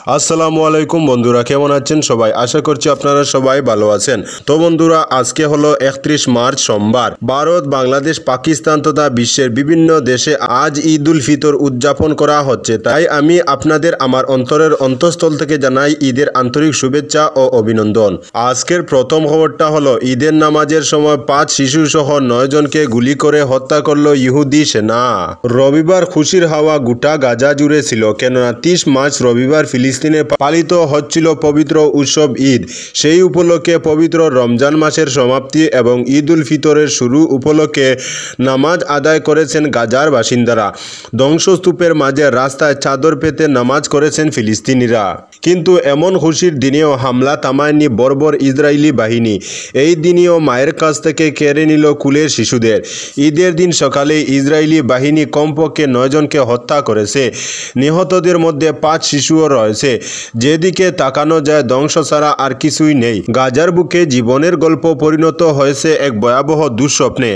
আসসালামু আলাইকুম বন্ধুরা, কেমন আছেন সবাই? আশা করছি আপনারা সবাই ভালো আছেন। তো বন্ধুরা, আজকে হলো 31 মার্চ সোমবার। ভারত, বাংলাদেশ, পাকিস্তান তথা বিশ্বের বিভিন্ন দেশে আজ ঈদ উল ফিতর উদযাপন করা হচ্ছে। তাই আমি আপনাদের আমার অন্তরের অন্তঃস্থল থেকে জানাই ঈদের আন্তরিক শুভেচ্ছা ও অভিনন্দন। আজকের প্রথম খবরটা হলো ঈদের নামাজের সময় 5 শিশু সহ 9 জনকে গুলি করে হত্যা করল ইহুদি সেনা। রবিবার খুশির হাওয়া গোটা গাজা জুড়ে ছিল, কেননা 30 মার্চ রবিবার ফিলিস্তিনে পালিত হচ্ছিল পবিত্র উৎসব ঈদ। সেই উপলক্ষে পবিত্র রমজান মাসের সমাপ্তি এবং ঈদ উল ফিতরের শুরু উপলক্ষে নামাজ আদায় করেছেন গাজার বাসিন্দারা। ধ্বংসস্তূপের মাঝে রাস্তায় চাদর পেতে নামাজ করেছেন ফিলিস্তিনিরা। কিন্তু এমন খুশির দিনেও হামলা থামায়নি বর্বর ইসরায়েলি বাহিনী। এই দিনেও মায়ের কাছ থেকে কেড়ে নিল কুলের শিশুদের। ঈদের দিন সকালে ইসরায়েলি বাহিনী কমপক্ষে 9 জনকে হত্যা করেছে। নিহতদের মধ্যে 5 শিশুও রয়েছে। যেদিকে তাকানো যায় ধ্বংস ছাড়া আর কিছুই নেই। গাজার বুকে জীবনের গল্প পরিণত হয়েছে এক ভয়াবহ দুঃস্বপ্নে।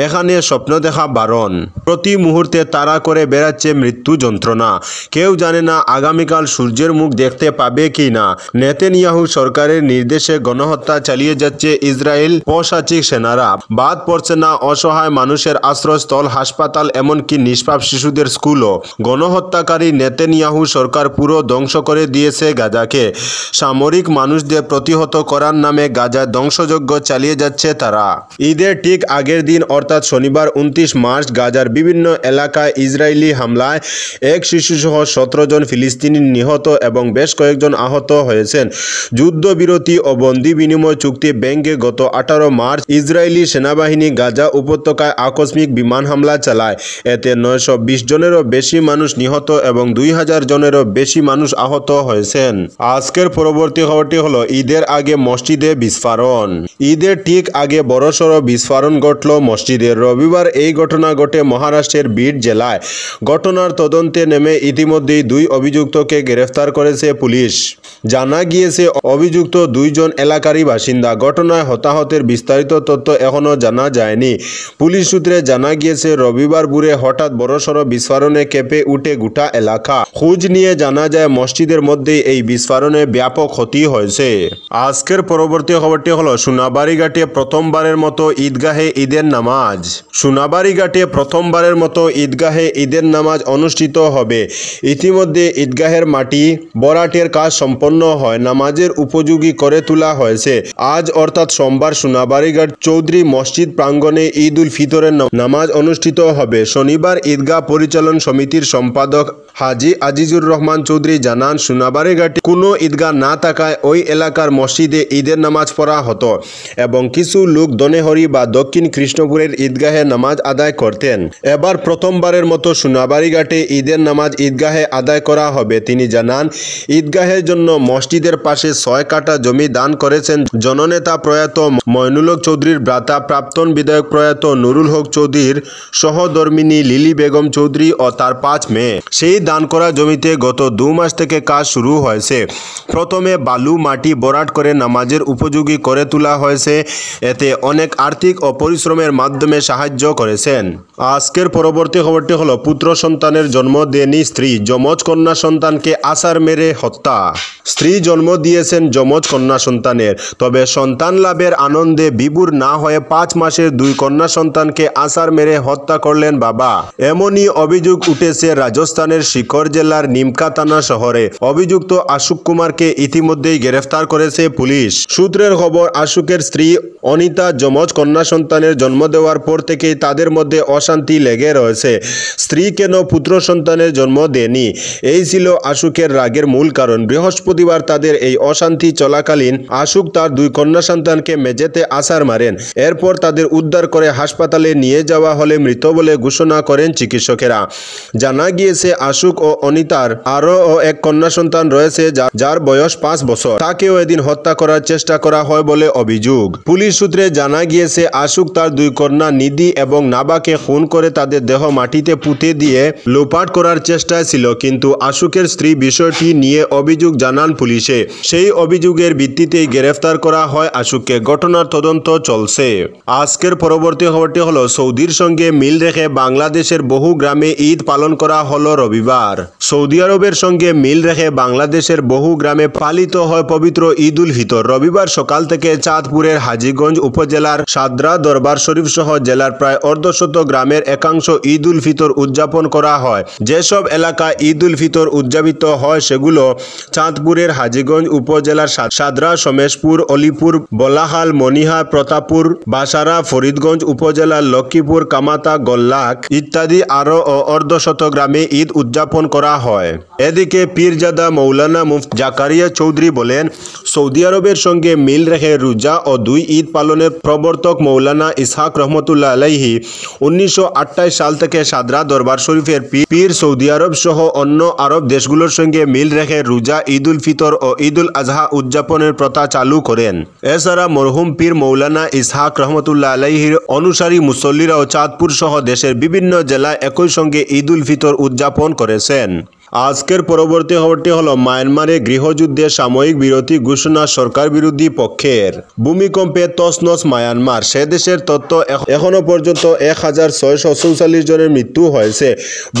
এখানে স্বপ্ন দেখা বারণ। প্রতি মুহূর্তে তাড়া করে বেড়াচ্ছে মৃত্যু যন্ত্রণা। কেউ জানে না আগামীকাল সূর্যের মুখ দেখতে পাবে কি না। নেতানিয়াহু সরকারের নির্দেশে গণহত্যা চালিয়ে যাচ্ছে ইসরায়েল প্রশাসনিক সেনারা। বাদ পড়ছে না অসহায় মানুষের আশ্রয়স্থল, হাসপাতাল, এমনকি নিষ্পাপ শিশুদের স্কুলও। গণহত্যাকারী নেতানিয়াহু সরকার পুরো ধ্বংস করে দিয়েছে গাজাকে। সামরিক মানুষদের প্রতিহত করার নামে গাজায় ধ্বংসযজ্ঞ চালিয়ে যাচ্ছে তারা। ঈদের ঠিক আগের দিন অর্থাৎ শনিবার 29 মার্চ গাজার বিভিন্ন এলাকায় ইসরায়েলি হামলায় এক শিশুসহ 17 জন ফিলিস্তিনি নিহত এবং বেশ কয়েকজন আহত হয়েছেন। যুদ্ধবিরতি ও বন্দি বিনিময় চুক্তি ভেঙে গত 18 মার্চ ইসরায়েলি সেনাবাহিনী গাজা উপত্যকায় আকস্মিক বিমান হামলা চালায়। এতে 920 জনেরও বেশি মানুষ নিহত এবং 2000 জনেরও বেশি মানুষ আহত হয়েছেন। আজকের পরবর্তী খবরটি হলো ঈদের আগে মসজিদে বিস্ফোরণ। ঈদের ঠিক আগে বড়সড় বিস্ফোরণ ঘটল মসজিদে। রবিবার এই ঘটনা ঘটে মহারাষ্ট্রের বিড জেলায়। ঘটনার তদন্তে নেমে ইতিমধ্যেই 2 অভিযুক্তকে গ্রেফতার করেছে পুলিশ। জানা গিয়েছে অভিযুক্ত 2 জন এলাকারই বাসিন্দা। ঘটনায় হতাহতের বিস্তারিত তথ্য এখনও জানা যায়নি। পুলিশ সূত্রে জানা গিয়েছে রবিবার ভোরে হঠাৎ বড়সড় বিস্ফোরণে কেঁপে উঠে গোটা এলাকা। খোঁজ নিয়ে জানা যায় মসজিদের মধ্যেই এই বিস্ফোরণে ব্যাপক ক্ষতি হয়েছে। আজকের পরবর্তী খবরটি হলো সোনাবাড়িঘাটে প্রথমবারের মতো ঈদগাহে ঈদের নামাজ। সোনাবাড়িঘাটে প্রথমবারের মতো ঈদগাহে ঈদের নামাজ অনুষ্ঠিত হবে। ইতিমধ্যে ঈদগাহের মাটি ভরাটের কাজ সম্পন্ন হয় নামাজের উপযোগী করে তোলা হয়েছে। আজ অর্থাৎ সোমবার সোনাবাড়িঘাট চৌধুরী মসজিদ প্রাঙ্গণে ঈদ উল ফিতরের নামাজ অনুষ্ঠিত হবে। শনিবার ঈদগাহ পরিচালন সমিতির সম্পাদক হাজী আজিজুর রহমান চৌধুরী জানান, সোনাবাড়িঘাটে কোনো ঈদগাহ না থাকায় ওই এলাকার মসজিদে ঈদের নামাজ পড়া হতো এবং কিছু লোক দনেহরি বা দক্ষিণ কৃষ্ণপুরের ঈদগাহে নামাজ আদায় করতেন। এবার প্রথমবারের মতো সোনাবাড়িঘাটে ঈদের নামাজ ঈদগাহে আদায় করা হবে। তিনি জানান, ঈদগাহের জন্য মসজিদের পাশে 6 কাঠা জমি দান করেছেন জননেতা প্রয়াত মইনুল হক চৌধুরীর ভ্রাতা প্রাক্তন বিধায়ক প্রয়াত নুরুল হক চৌধুরীর সহধর্মিনী লিলি বেগম চৌধুরী ও তার 5 মেয়ে। সেই দান করা জমিতে গত 2 মাস থেকে কাজ শুরু হয়েছে। প্রথমে বালু মাটি ভরাট করে নামাজের উপযোগী করে তোলা হয়েছে। এতে অনেক আর্থিক ও পরিশ্রমের মাধ্যমে সাহায্য করেছেন। আজকের পরবর্তী খবরটি হলো পুত্র সন্তানের জন্ম দেয়নি স্ত্রী, যমজ কন্যা সন্তানকে আছাড় মেরে হত্যা। স্ত্রী জন্ম দিয়েছেন যমজ কন্যা সন্তানের, তবে সন্তান লাভের আনন্দে বিভোর না হয়ে 5 মাসের 2 কন্যা সন্তানকে আছাড় মেরে হত্যা করলেন বাবা। এমনই অভিযোগ উঠেছে রাজস্থানের শিকর জেলার নিমকা থানা শহরে। অভিযুক্ত আশুক কুমারকে ইতিমধ্যেই গ্রেফতার করেছে পুলিশ। সূত্রের খবর, আশুকের স্ত্রী অনিতা যমজ কন্যা সন্তানের জন্ম দেওয়ার পর থেকেই তাদের মধ্যে অশান্তি লেগে রয়েছে। স্ত্রী কেন পুত্র সন্তানের জন্ম দেয়নি, এই ছিল আশুকের রাগের মূল কারণ। বৃহস্পতিবার তাদের এই অশান্তি চলাকালীন আশুক তার 2 কন্যা সন্তানকে মেঝেতে আছাড় মারেন। এরপর তাদের উদ্ধার করে হাসপাতালে নিয়ে যাওয়া হলে মৃত বলে ঘোষণা করেন চিকিৎসকেরা। জানা গিয়েছে আশুক ও অনিতার আরও এক কন্যা সন্তান রয়েছে যার বয়স 5 বছর। তাকেও এদিন হত্যা করার চেষ্টা করা হয় বলে অভিযোগ। পুলিশ সূত্রে জানা গিয়েছে আশুক তার 2 কন্যা নিধি এবং নাবাকে খুন করে তাদের দেহ মাটিতে পুঁতে দিয়ে লোপাট করার চেষ্টায় ছিল, কিন্তু আশুকের স্ত্রী বিষয়টি নিয়ে অভিযোগ জানান পুলিশে। সেই অভিযোগের ভিত্তিতেই গ্রেফতার করা হয় আশুককে। ঘটনার তদন্ত চলছে। আজকের পরবর্তী খবরটি হলো সৌদির সঙ্গে মিল রেখে বাংলাদেশের বহু গ্রামে ঈদ পালন করা হলো রবিবার। সৌদি আরবের সঙ্গে মিল রেখে বাংলাদেশের বহু গ্রামে পালিত হয় পবিত্র ঈদ উল ফিতর। রবিবার সকাল থেকে চাঁদপুরের হাজীগঞ্জ উপজেলার সাদরা দরবার শরীফ সহ জেলার প্রায় অর্ধশত গ্রামের একাংশ ঈদ উল ফিতর উদযাপন করা হয়। যেসব এলাকায় ঈদ উল ফিতর উদযাপিত হয় সেগুলো চাঁদপুরের হাজীগঞ্জ উপজেলার সাদরা, সমেশপুর, অলিপুর, বলাহাল, মনিহা, প্রতাপপুর, বাসারা, ফরিদগঞ্জ উপজেলার লক্ষ্মীপুর, কামাতা, গল্লাক ইত্যাদি আরও অর্ধশত গ্রামে ঈদ উদযাপন করা হয়। এদিকে পীরজাদা মৌলানা মুফতি জাকারিয়া চৌধুরী বলেন, সৌদি আরবের সঙ্গে মিল রেখে রোজা ও দুই ঈদ পালনের প্রবর্তক মৌলানা ইসহাক রহমতুল্লাহ আলাইহি 1928 সাল থেকে সাদরা দরবার শরীফের পীর সৌদি আরব সহ অন্য আরব দেশগুলোর সঙ্গে মিল রেখে রোজা, ঈদ উল ফিতর ও ঈদ উল আজহা উদযাপনের প্রথা চালু করেন। এছাড়া মরহুম পীর মৌলানা ইসহাক রহমতুল্লাহ আলাইহির অনুসারী মুসল্লিরাও চাঁদপুর সহ দেশের বিভিন্ন জেলায় একই সঙ্গে ঈদ উল ফিতর উদযাপন করেছেন। আজকের পরবর্তী খবরটি হলো মায়ানমারে গৃহযুদ্ধে সাময়িক বিরতি ঘোষণা সরকার বিরোধী পক্ষের। ভূমিকম্পে তছনছ মায়ানমার, সে দেশের তথ্য এখনো পর্যন্ত 1644 জনের মৃত্যু হয়েছে,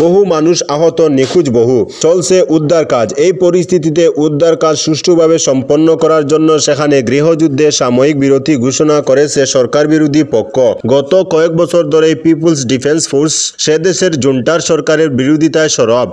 বহু মানুষ আহত, নিখোঁজ বহু। চলছে উদ্ধার কাজ। এই পরিস্থিতিতে উদ্ধার কাজ সুষ্ঠুভাবে সম্পন্ন করার জন্য সেখানে গৃহযুদ্ধে সাময়িক বিরতি ঘোষণা করেছে সরকার বিরোধী পক্ষ। গত কয়েক বছর ধরে পিপুলস ডিফেন্স ফোর্স সে দেশের জুন্টার সরকারের বিরোধিতায় সরব।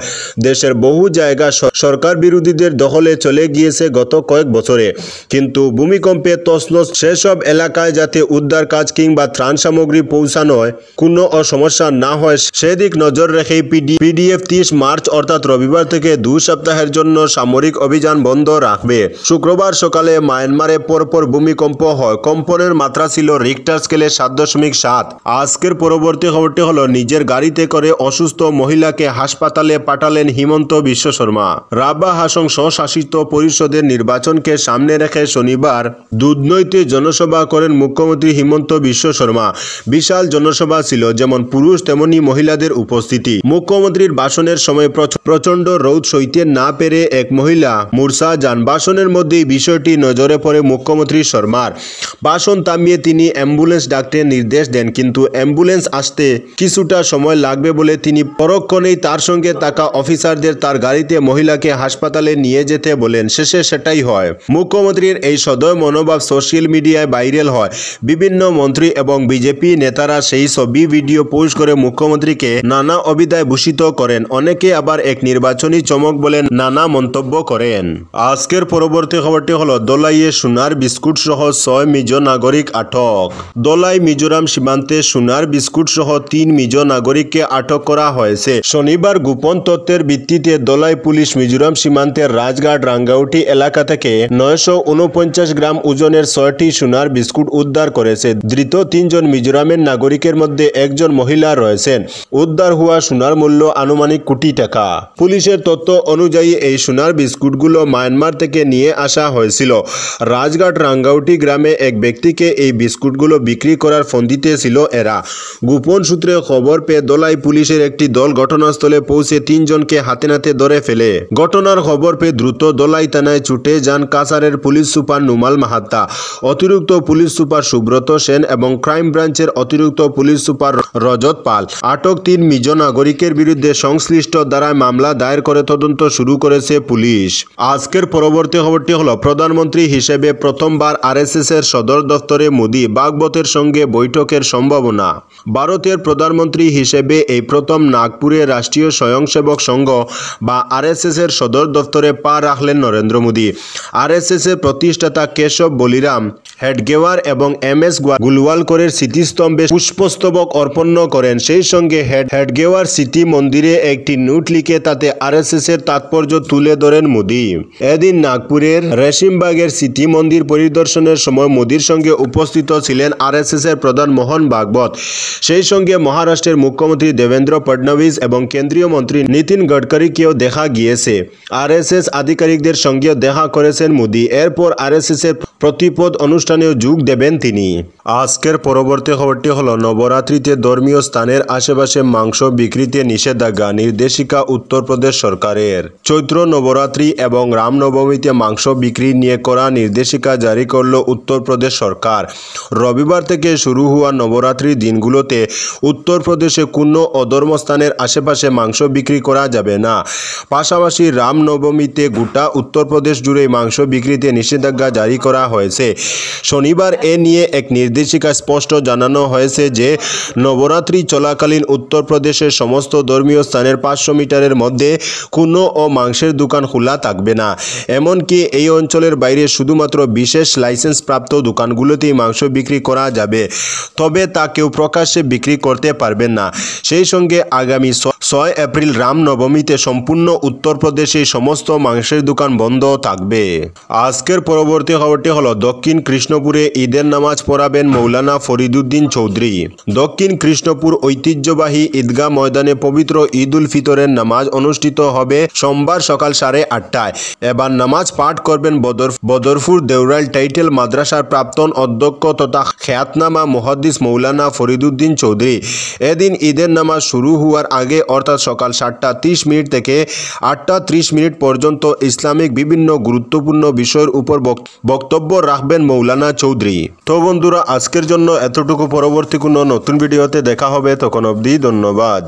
দেশের বহু জায়গা সরকার বিরোধীদের দখলে চলে গিয়েছে গত কয়েক বছরে, কিন্তু ভূমিকম্পে তছনছ সেসব এলাকায় যাতে উদ্ধার কাজ কিংবা ত্রাণ সামগ্রী পৌঁছানোয় কোনো সমস্যা না হয় সেদিক নজর রেখেই পিডিএফ 30 মার্চ অর্থাৎ রবিবার থেকে 2 সপ্তাহের জন্য সামরিক অভিযান বন্ধ রাখবে। শুক্রবার সকালে মায়ানমারে পরপর ভূমিকম্প হয়। কম্পনের মাত্রা ছিল রিক্টার স্কেলে 7.7। আজকের পরবর্তী খবরটি হলো নিজের গাড়িতে করে অসুস্থ মহিলাকে হাসপাতালে পাঠালেন হিমন্ত বিশ্ব শর্মা। রাবা হাসং স্বশাসিত পরিষদের নির্বাচনকে সামনে রেখে শনিবার দুধনৈতে জনসভা করেন মুখ্যমন্ত্রী হিমন্ত বিশ্ব শর্মা। বিশাল জনসভা ছিল, যেমন পুরুষ তেমনি মহিলাদের উপস্থিতি। মুখ্যমন্ত্রীর ভাষণের সময় প্রচণ্ড রৌদ সইতে না পেরে এক মহিলা মূর্ছা যান। ভাষণের মধ্যেই বিষয়টি নজরে পড়ে মুখ্যমন্ত্রী শর্মার। ভাষণ থামিয়ে তিনি অ্যাম্বুলেন্স ডাকতে নির্দেশ দেন, কিন্তু অ্যাম্বুলেন্স আসতে কিছুটা সময় লাগবে বলে তিনি পরক্ষণেই তার সঙ্গে থাকা অফিসারদের তার গাড়িতে মহিলাকে হাসপাতালে নিয়ে যেতে বলেন। শেষে সেটাই হয়। মুখ্যমন্ত্রীর এই সদয় মনোভাব সোশ্যাল মিডিয়ায় ভাইরাল হয়। বিভিন্ন মন্ত্রী এবং বিজেপি নেতারা সেই ছবি ভিডিও পোস্ট করে মুখ্যমন্ত্রীকে নানা অভিধায় ভূষিত করেন। অনেকে আবার এক নির্বাচনী চমক বলে নানা মন্তব্য করেন। আজকের পরবর্তী খবরটি হলো দোলাইয়ে সোনার বিস্কুট সহ 6 মিজো নাগরিক আটক। দোলাই মিজোরাম সীমান্তে সোনার বিস্কুট সহ 3 মিজো নাগরিককে আটক করা হয়েছে। শনিবার গোপন তথ্যের ভিত্তিতে দোলাই পুলিশ মিজোরাম সীমান্তের রাজঘাট রাঙ্গাউটি এলাকা থেকে 949 গ্রাম ওজনের 6টি সোনার বিস্কুট উদ্ধার করেছে। ধৃত 3 জন মিজোরামের নাগরিকের মধ্যে একজন মহিলা রয়েছেন। উদ্ধার হওয়া সোনার মূল্য আনুমানিক কোটি টাকা। পুলিশের তথ্য অনুযায়ী এই সোনার বিস্কুটগুলো মায়ানমার থেকে নিয়ে আসা হয়েছিল। রাজঘাট রাঙ্গাউটি গ্রামে এক ব্যক্তিকে এই বিস্কুটগুলো বিক্রি করার ফন্দিতে ছিল এরা। গোপন সূত্রে খবর পেয়ে দোলাই পুলিশের একটি দল ঘটনাস্থলে পৌঁছে 3 জনকে হাতে নাতে ধরে ফেলে। ঘটনার খবর পেয়ে দ্রুত দোলাই থানায় ছুটে যান কাছাড়ের পুলিশ সুপার নুমাল মাহাত্তা, অতিরিক্ত পুলিশ সুপার সুব্রত সেন এবং ক্রাইম ব্রাঞ্চের অতিরিক্ত পুলিশ সুপার রজত পাল। আটক 3 মিজো নাগরিকের বিরুদ্ধে সংশ্লিষ্ট ধারায় মামলা দায়ের করে তদন্ত শুরু করেছে পুলিশ। আজকের পরবর্তী খবরটি হলো প্রধানমন্ত্রী হিসেবে প্রথমবার আরএসএস এর সদর দফতরে মোদি, ভাগবতের সঙ্গে বৈঠকের সম্ভাবনা। ভারতের প্রধানমন্ত্রী হিসেবে এই প্রথম নাগপুরে রাষ্ট্রীয় স্বয়ংসেবক সংঘ বা আরএসএস এর সদর দফতরে পা রাখলেন নরেন্দ্র মোদী। আরএসএস এর প্রতিষ্ঠাতা কেশব বলিরাম হেডগেওয়ার এবং এমএস গুলওয়ালকরের স্মৃতিস্তম্ভে পুষ্পস্তবক অর্পণ করেন। সেই সঙ্গে হেডগেওয়ার স্মৃতি মন্দিরে একটি নোট লিখে তাতে আরএসএস এর তাৎপর্য তুলে ধরেন মোদী। এদিন নাগপুরের রেশিমবাগের স্মৃতি মন্দির পরিদর্শনের সময় মোদীর সঙ্গে উপস্থিত ছিলেন আরএসএস এর প্রধান মোহন ভাগবত। সেই সঙ্গে মহারাষ্ট্রের মুখ্যমন্ত্রী দেবেন্দ্র ফডনভিস এবং কেন্দ্রীয় মন্ত্রী নীতিন গডকরিকেও দেখা গিয়েছে। আরএসএস আধিকারিকদের সঙ্গেও দেখা করেছেন মোদী। এরপর আরএসএস এর প্রতিপদ অনুষ্ঠানেও যোগ দেবেন তিনি। আজকের পরবর্তী খবরটি হলো নবরাত্রিতে ধর্মীয় স্থানের আশেপাশে মাংস বিক্রিতে নিষেধাজ্ঞা নির্দেশিকা উত্তরপ্রদেশ সরকারের। চৈত্র নবরাত্রি এবং রামনবমীতে মাংস বিক্রি নিয়ে করা নির্দেশিকা জারি করল উত্তরপ্রদেশ সরকার। রবিবার থেকে শুরু হওয়া নবরাত্রির দিনগুলোতে উত্তরপ্রদেশে কোনো অধর্মস্থানের আশেপাশে মাংস বিক্রি করা যাবে না। পাশাপাশি রামনবমীতে গোটা উত্তরপ্রদেশ জুড়ে মাংস বিক্রিতে নিষেধাজ্ঞা জারি করা হয়েছে। শনিবার এ নিয়ে এক নির্দেশিকা স্পষ্ট জানানো হয়েছে যে নবরাত্রি চলাকালীন উত্তরপ্রদেশের সমস্ত ধর্মীয় স্থানের 500 মিটারের মধ্যে কোনো মাংসের দোকান খোলা থাকবে না। এমনকি এই অঞ্চলের বাইরে শুধুমাত্র বিশেষ লাইসেন্সপ্রাপ্ত দোকানগুলোতেই মাংস বিক্রি করা যাবে, তবে তা কেউ প্রকাশ্যে বিক্রি করতে পারবেন না। সেই সঙ্গে আগামী 6 এপ্রিল রামনবমীতে সম্পূর্ণ উত্তরপ্রদেশে সমস্ত মাংসের দোকান বন্ধ থাকবে। আজকের পরবর্তী খবরটি হলো দক্ষিণ কৃষ্ণপুরে ঈদের নামাজ পড়াবেন মৌলানা ফরিদুদ্দিন চৌধুরী। দক্ষিণ কৃষ্ণপুর ঐতিহ্যবাহী ঈদগাহ ময়দানে পবিত্র ঈদ উল ফিতরের নামাজ অনুষ্ঠিত হবে সোমবার সকাল 8:30টায়। এবার নামাজ পাঠ করবেন বদরপুর দেউরাইল টাইটেল মাদ্রাসার প্রাক্তন অধ্যক্ষ তথা খ্যাতনামা মুহাদ্দিস মৌলানা ফরিদুদ্দিন চৌধুরী। এদিন ঈদের নামাজ শুরু হওয়ার আগে অর্থাৎ সকাল 7:30 থেকে 8:30 পর্যন্ত ইসলামিক বিভিন্ন গুরুত্বপূর্ণ বিষয়ের উপর বক্তব্য রাখবেন মৌলানা চৌধুরী। তো বন্ধুরা, আজকের জন্য এতটুকু। পরবর্তী কোনো নতুন ভিডিওতে দেখা হবে, তখন অবধি ধন্যবাদ।